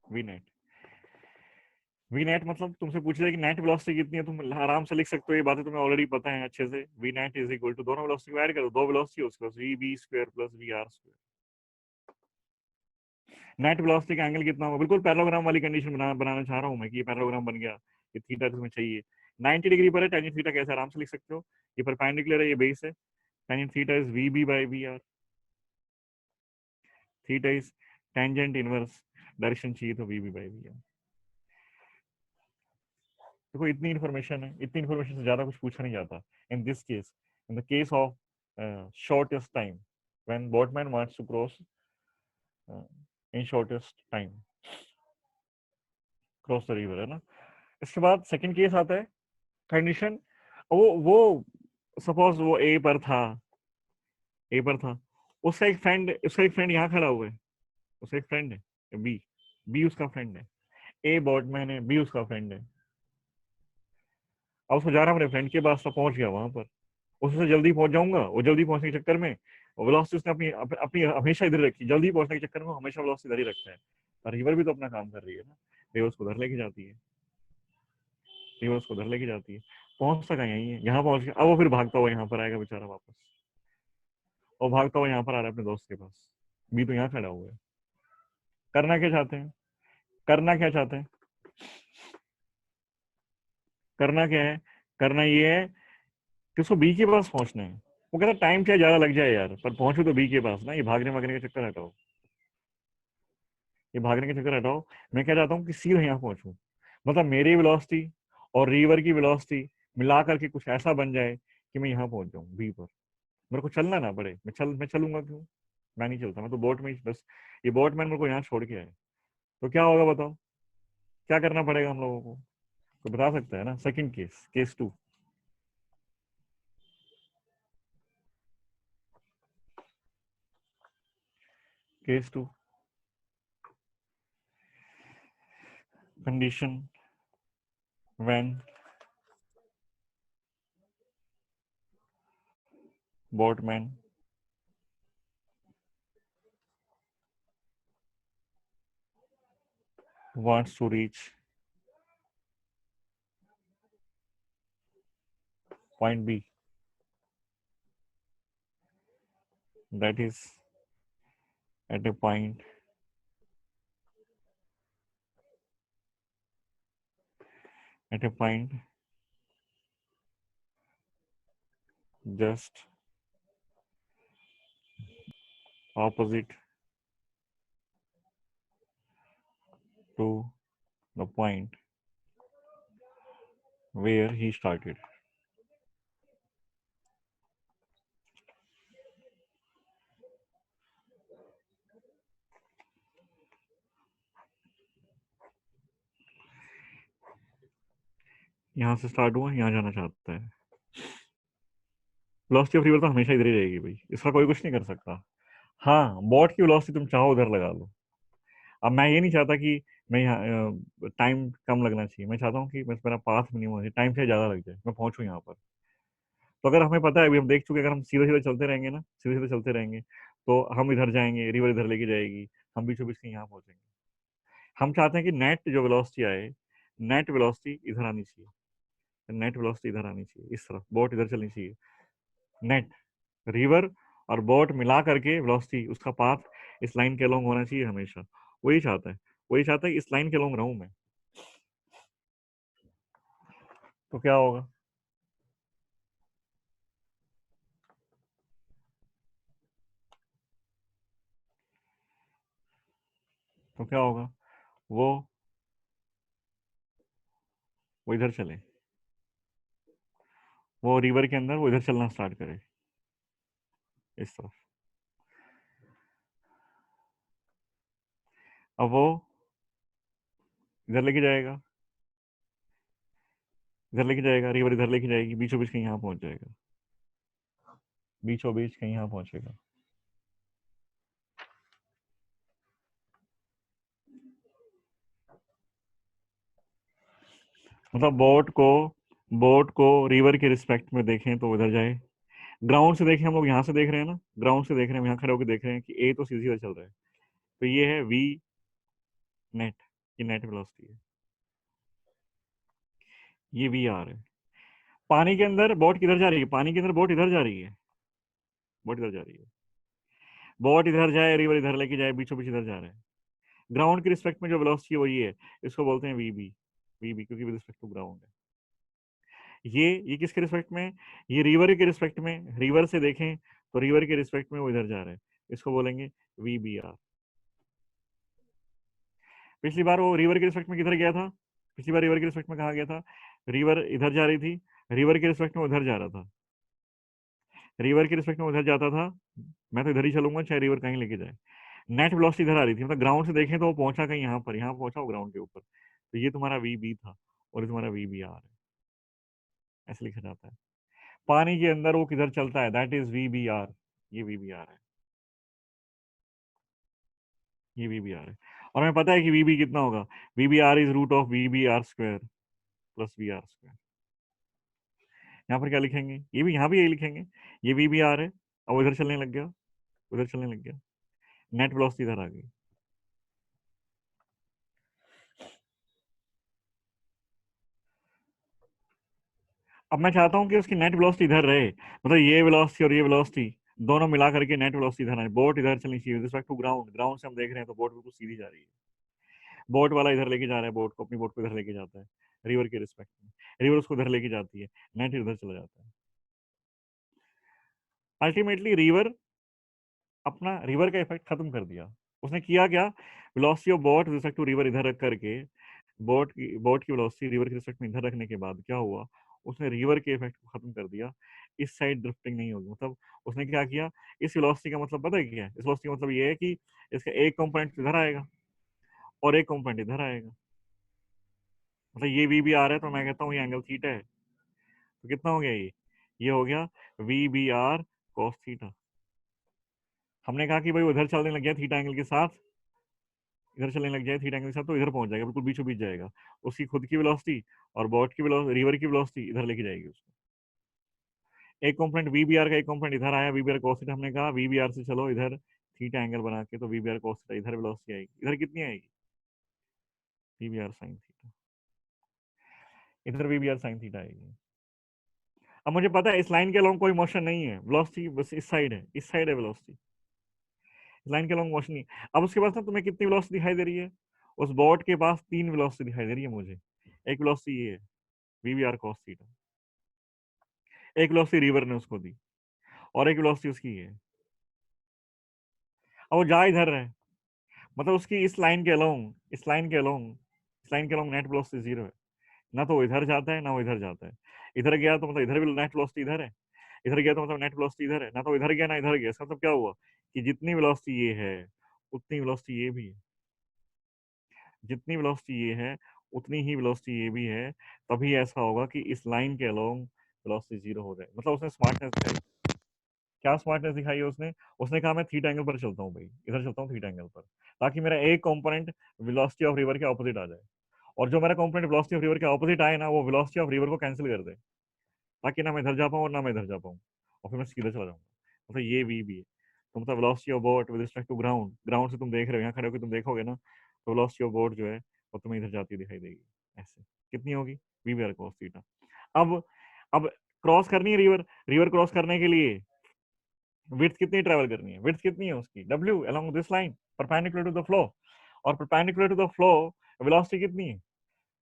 S1: वी नेट। वी नेट मतलब तुमसे पूछ रहा है कि नेट वेलोसिटी कितनी है, तुम आराम से लिख सकते हो, ये बातें तुम्हें ऑलरेडी पता है अच्छे से। V net is equal to, दोनों वेलोसिटी को ऐड करो, दो वेलोसिटी उसके पास, V B square plus V R square. Net velocity का एंगल कितना होगा, बिल्कुल पैरेललोग्राम वाली कंडीशन बनाना चाह रहा हूं मैं कि ये पैरेललोग्राम बन गया, ये थीटा तुम्हें चाहिए 90 डिग्री पर है, टेंजेंट थीटा कैसे आराम से लिख सकते हो, ये परपेंडिकुलर है, ये बेस है, tangent theta is V B by V R, theta is tangent inverse direction चाहिए तो V B by V R. देखो इतनी इन्फॉर्मेशन है, इतनी इन्फॉर्मेशन से ज्यादा कुछ पूछा नहीं जाता। In this case, in the case of shortest time, when boatman wants to cross in shortest time, cross the river, है ना। इसके बाद सेकंड केस आता है, कंडीशन, वो सपोज वो ए पर था, ए पर था, उसका एक फ्रेंड यहाँ खड़ा हुआ है, उसका एक फ्रेंड है बी, बी उसका फ्रेंड है, ए बोटमैन है, बी उसका फ्रेंड है। अब उसको जा रहा है अपने फ्रेंड के पास, तो पहुंच गया वहां पर, उससे जल्दी पहुंच जाऊंगा, वो जल्दी पहुंचने के चक्कर में वेलोसिटी उसने अपनी अपनी हमेशा इधर रखी, जल्दी पहुंचने के चक्कर में हमेशा वेलोसिटी इधर ही रखता है। और रिवर भी तो अपना काम कर रही है ना, रिवर उसको उधर लेके जाती है, रिवर उसको उधर लेके जाती है, पहुंचता कहीं यही है, यहाँ पहुंच गया। अब वो फिर भागता हुआ यहाँ पर आएगा बेचारा वापस, और भागता हुआ यहाँ पर आ रहा है अपने दोस्त के पास, बी तो यहाँ खड़ा हुआ है। करना क्या चाहते हैं, करना क्या चाहते हैं, करना क्या है, करना ये है कि उसको बी के पास पहुंचना है। वो कहता टाइम चाहे ज्यादा लग जाए यार, पर पहुंचो तो बी के पास ना, ये भागने भागने के चक्कर हटाओ, ये भागने के चक्कर हटाओ। मैं क्या चाहता हूँ कि सीधा यहाँ पहुंचूं, मतलब मेरी वेलोसिटी और रिवर की वेलोसिटी मिला करके कुछ ऐसा बन जाए कि मैं यहाँ पहुंच जाऊँ बी पर, मेरे को चलना ना पड़े। मैं चलूंगा क्यों, मैं नहीं चलता, मैं तो बोट में ही बस, ये बोटमैन मेरे को यहाँ छोड़ के आए, तो क्या होगा बताओ, क्या करना पड़ेगा हम लोगों को, तो बता सकता है ना। Second case, case two, case two, condition when boatman wants to reach point B, that is at a point at a point just opposite to the point where he started. यहाँ से स्टार्ट हुआ, यहाँ जाना चाहता है, वेलोसिटी ऑफ रिवर तो हमेशा इधर ही रहेगी भाई, इसका कोई कुछ नहीं कर सकता। हाँ, बोट की वेलोसिटी तुम चाहो उधर लगा लो। अब मैं ये नहीं चाहता कि मैं यहाँ टाइम कम लगना चाहिए, मैं चाहता हूँ कि बस मेरा पाथ मिनिमम हो जाए, टाइम से ज्यादा लग जाए, मैं पहुंचूं यहाँ पर। तो अगर हमें पता है, अभी हम देख चुके हैं, अगर हम सीधे सीधे चलते रहेंगे ना, सीधे सीधे चलते रहेंगे, तो हम इधर जाएंगे, रिवर इधर लेके जाएगी, हम बीचों बीच के यहाँ पहुंचेंगे। हम चाहते हैं कि नेट जो वेलोसिटी आए, नेट वेलोसिटी इधर आनी चाहिए, नेट वेलोसिटी इधर आनी चाहिए, इस तरफ बोट इधर चलनी चाहिए, नेट रिवर और बोट मिला करके वेलोसिटी उसका पाथ इस लाइन के अलोंग होना चाहिए हमेशा। वही चाहता है, वही चाहता है कि इस लाइन के अलोंग रहूं मैं, तो क्या होगा, तो क्या होगा, वो इधर चले, वो रिवर के अंदर वो इधर चलना स्टार्ट करे इस तरफ। अब वो इधर लेके जाएगा, इधर लेके जाएगा, रिवर इधर लेके जाएगी, बीचों बीच कहीं यहाँ पहुंच जाएगा, बीचों बीच कहीं यहाँ पहुंचेगा। मतलब बोट को रिवर के रिस्पेक्ट में देखें तो उधर जाए, ग्राउंड से देखें, हम लोग यहाँ से देख रहे हैं ना, ग्राउंड से देख रहे हैं, यहाँ खड़े होकर देख रहे हैं कि ए तो सीधा चल रहा है, तो ये है वी नेट, ये नेट वेलोसिटी है, ये वी आर है। पानी के अंदर बोट किधर जा रही है, पानी के अंदर बोट इधर जा रही है, बोट इधर जा रही है, बोट इधर जाए, रिवर इधर लेके जाए, बीचों बीच इधर जा रहा है। ग्राउंड के रिस्पेक्ट में जो वेलोसिटी है वो ये है, इसको बोलते हैं वीबी, वीबी क्योंकि विद रिस्पेक्ट टू ग्राउंड है। ये किसके रिस्पेक्ट में, ये रिवर के रिस्पेक्ट में, रिवर से देखें तो रिवर के रिस्पेक्ट में वो इधर जा रहा है, इसको बोलेंगे वीबीआर। पिछली बार वो रिवर के रिस्पेक्ट में किधर गया था, पिछली बार रिवर के रिस्पेक्ट में कहा गया था, रिवर इधर जा रही थी, रिवर के रिस्पेक्ट में उधर जा रहा था, रिवर के रिस्पेक्ट में उधर जाता था, मैं तो इधर ही चलूंगा चाहे रिवर कहीं लेके जाए। नेट वेलोसिटी इधर आ रही थी, मतलब ग्राउंड से देखें तो वो पहुंचा कहीं यहाँ पर, यहाँ पहुंचा वो ग्राउंड के ऊपर, तो ये तुम्हारा वी बी था और ये तुम्हारा वी बी आर है, ऐसे लिखा जाता है। पानी के अंदर वो किधर चलता है, that is V B R, ये वी बी आर है, ये वी बी आर है। और हमें पता है कि वी बी कितना होगा, V B R is root of V B R square plus V R square. यहाँ पर क्या लिखेंगे, ये भी यहाँ भी यही लिखेंगे, ये वी बी आर है, अब इधर चलने लग गया, उधर चलने लग गया, नेट वेलोसिटी इधर आ गई। अब मैं चाहता हूं कि उसकी नेट वेलोसिटी इधर रहे, मतलब ये वेलोसिटी और ये वेलोसिटी दोनों मिला करके नेट वेलोसिटी इधर आए, बोट इधर चलनी चाहिए रिस्पेक्ट टू ग्राउंड, ग्राउंड से हम देख रहे हैं तो बोट बिल्कुल सीधी जा रही है, बोट वाला इधर लेके जा रहा है बोट को, अपनी बोट को इधर लेके जाता है रिवर के रिस्पेक्ट में, रिवर उसको इधर लेके जाती है, नेट इधर चला जाता है। अल्टीमेटली रिवर अपना रिवर का इफेक्ट खत्म कर दिया, उसने किया क्या, velocity of boat respect to river इधर रख करके, बोट की वेलोसिटी रिवर के रिस्पेक्ट में इधर रखने के बाद क्या हुआ, उसने रिवर के इफेक्ट को खत्म कर दिया, इस साइड ड्रिफ्टिंग नहीं होगी, मतलब उसने क्या किया, इस वेलोसिटी का मतलब पता है क्या है, इस वेलोसिटी का मतलब ये है कि इसका एक कंपोनेंट इधर आएगा और एक कंपोनेंट इधर आएगा, मतलब ये वी बी आ रहा है तो मैं कहता हूँ ये एंगल थीटा है, तो कितना हो गया ये हो गया V B R cos theta. हमने कहा कि भाई वो इधर चलने लग गया थीटा एंगल के साथ, इधर चलने लग जाए थीटा एंगल के साथ तो इधर पहुंच जाएगा, बिल्कुल बीचों बीच जाएगा, उसकी खुद की वेलोसिटी और बोट की वेलोसिटी, रिवर की वेलोसिटी इधर लेके जाएगी उसको। एक कंपोनेंट वी बी आर का एक कंपोनेंट इधर आया, V B R cos theta, हमने कहा वी बी आर से चलो इधर थीटा एंगल बना के, तो V B R cos theta, इधर वेलोसिटी आएगी, इधर कितनी आएगी, V B R sine theta, इधर V B R sine theta आएगी। अब मुझे पता है इस लाइन के अलोंग कोई मोशन नहीं है, वेलोसिटी बस इस साइड है, इस साइड है वेलोसिटी, इस लाइन के अलोंग मोशन नहीं। अब उसके पास ना तुम्हें कितनी वेलोसिटी दिखाई दे रही है, उस बोट के पास 3 वेलोसिटी दिखाई दे रही है मुझे, एक वेलोसिटी ये है V B R cos theta, एक वेलोसिटी रिवर ने उसको दी और एक वेलोसिटी उसकी है, अब वो जा इधर है, मतलब उसकी इस लाइन के अलोंग, इस लाइन के अलोंग, इस लाइन के अलोंग नेट वेलोसिटी 0 है, ना तो वो इधर जाता है ना वो इधर जाता है, इधर गया तो मतलब इधर भी नेट वेलोसिटी इधर है, इधर गया तो मतलब नेट वेलोसिटी इधर है, ना तो इधर गया ना इधर गया, इसका मतलब क्या हुआ कि जितनी वेलोसिटी ये है उतनी वेलोसिटी ये भी है, जितनी वेलोसिटी ये है उतनी ही वेलोसिटी ये भी है, तभी ऐसा होगा कि इस लाइन के अलोंग वेलोसिटी 0 हो जाए, मतलब उसने स्मार्टनेस दिखाई। क्या स्मार्टनेस दिखाई है उसने, उसने कहा मैं थीटा एंगल पर चलता हूँ भाई, इधर चलता हूँ थीटा एंगल पर, ताकि मेरा एक कंपोनेंट वेलोसिटी ऑफ रिवर के ऑपोजिट आ जाए, और जो मेरा कंपोनेंट वेलोसिटी ऑफ रिवर के ऑपोजिट आए ना वो वेलोसिटी ऑफ रिवर को कैंसिल कर दे, ताकि ना मैं इधर जा पाऊँ और ना मैं इधर जा पाऊँ, और फिर मैं सीधे चला जाऊंगा, मतलब ये वी भी है। तो मतलब velocity of boat with respect to ground, ground से तुम देख रहे हो, यहाँ खड़े होकर तुम देखोगे ना, तो वेलोसिटी ऑफ बोट जो है वो तुम्हें इधर जाती दिखाई देगी, ऐसे कितनी होगी, V B R cos theta. अब क्रॉस करनी है रिवर, रिवर क्रॉस करने के लिए विड्थ कितनी ट्रेवल करनी है, विड्थ कितनी है उसकी w along this line perpendicular to the flow, और perpendicular to the flow velocity कितनी है,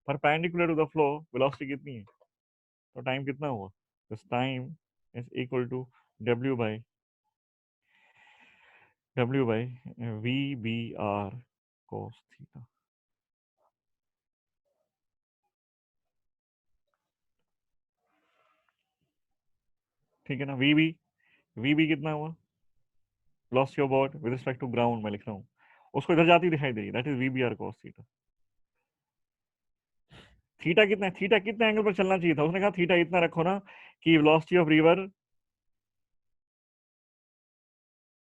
S1: perpendicular to the flow velocity कितनी है, तो टाइम कितना हुआ, this time is equal to w by V B R cos theta. ठीक है ना। वीबी कितना हुआ, velocity of boat with respect to ground मैं लिख रहा हूँ, उसको इधर जाती दिखाई दे रही है, that is VBR cos theta. Theta कितना है, थीटा कितने एंगल पर चलना चाहिए था, उसने कहा थीटा इतना रखो ना कि वेलोसिटी ऑफ रिवर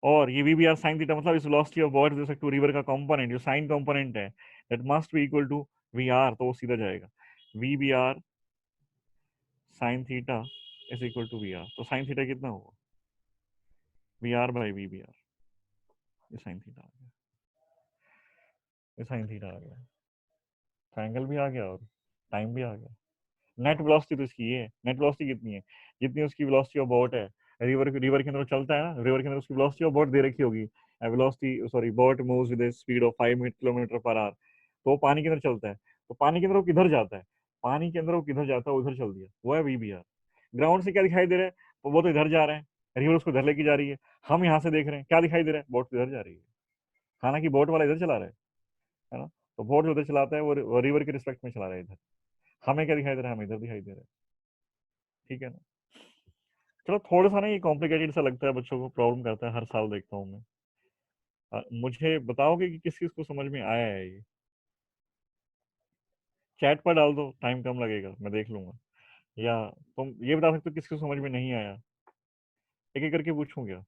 S1: और ये वीबीआर साइन थीटा, मतलब इस velocity of body with respect to river का कंपोनेंट जो साइन कंपोनेंट है that must be equal to VR, तो वो सीधा जाएगा VBR sine theta is equal to VR. तो साइन थीटा कितना होगा, वीआर बाई वीबीआर। ये साइन थीटा आ गया, ये साइन थीटा आ गया, ट्रायंगल भी आ गया और टाइम भी आ गया। नेट वेलोसिटी तो इसकी ये है, नेट वेलोसिटी कितनी है, जितनी उसकी वेलोसिटी ऑफ बोट है, रिवर के अंदर चलता है ना, रिवर के अंदर उसकी वेलोसिटी ऑफ बोट दे रखी होगी, velocity sorry boat moves with speed of 5 kilometre per hour, तो पानी के अंदर चलता है, तो पानी के अंदर वो किधर जाता है, पानी के अंदर वो किधर जाता है, उधर चल दिया, वो है वीबीआर। ग्राउंड से क्या दिखाई दे रहा है, वो तो इधर जा रहे हैं, रिवर उसको इधर लेके जा रही है, हम यहाँ से देख रहे हैं क्या दिखाई दे रहा है, बोट इधर जा रही है, हालांकि बोट वाला इधर चला रहा है ना, तो बोट जो उधर चलाता है वो रिवर के रिस्पेक्ट में चला रहा है इधर, हमें क्या दिखाई दे रहा है, हमें इधर दिखाई दे रहा है। ठीक है ना। चलो थोड़ा सा ना ये कॉम्प्लिकेटेड सा लगता है, बच्चों को प्रॉब्लम करता है, हर साल देखता हूँ मैं। मुझे बताओगे कि किस किस को समझ में आया है ये, चैट पर डाल दो, टाइम कम लगेगा, मैं देख लूंगा। या तुम ये बता सकते हो किस किस को समझ में नहीं आया, एक एक करके पूछूं क्या,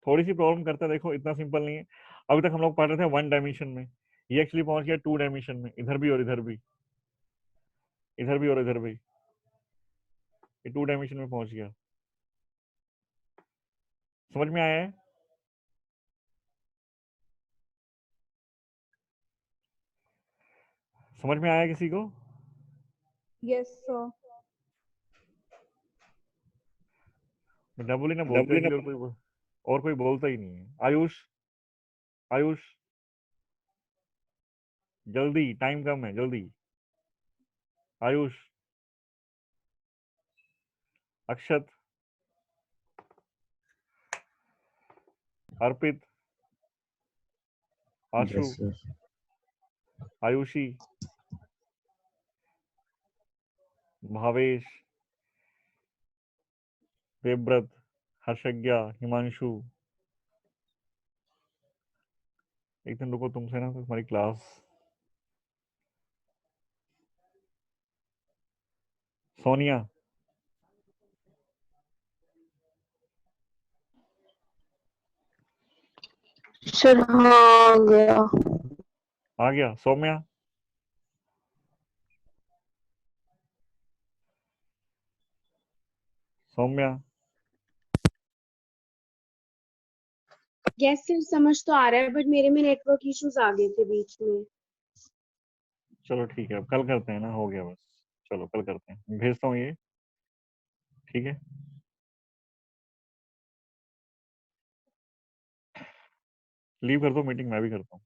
S1: थोड़ी सी प्रॉब्लम करता है, देखो इतना सिंपल नहीं है। अभी तक हम लोग पढ़ रहे थे 1 डायमेंशन में, ये एक्चुअली पहुंच गया 2 डायमेंशन में, इधर भी और इधर भी, इधर भी और इधर भी, ये 2 डायमेंशन में पहुंच गया। समझ में आया है, समझ में आया किसी को,
S4: यस सर।
S1: डबल ही ना बोलते हैं, और कोई बोलता ही नहीं है। आयुष, आयुष जल्दी, टाइम कम है, जल्दी। आयुष, अक्षत, अर्पित, आशु,
S5: यस सर।
S1: आयुषी, भावेश, देवव्रत, हर्षज्ञा, हिमांशु। एक दिन रुको, तुमसे ना तुम्हारी क्लास, सोनिया,
S3: सर हाँ आ गया।
S1: आ गया, सौम्या, सौम्या,
S6: यस सर, समझ तो आ रहा है बट मेरे में नेटवर्क इश्यूज आ गए थे बीच में।
S1: चलो ठीक है, अब कल करते हैं ना, हो गया बस, चलो कल करते हैं, भेजता हूँ ये, ठीक है। लीव कर दो मीटिंग, मैं भी करता हूँ।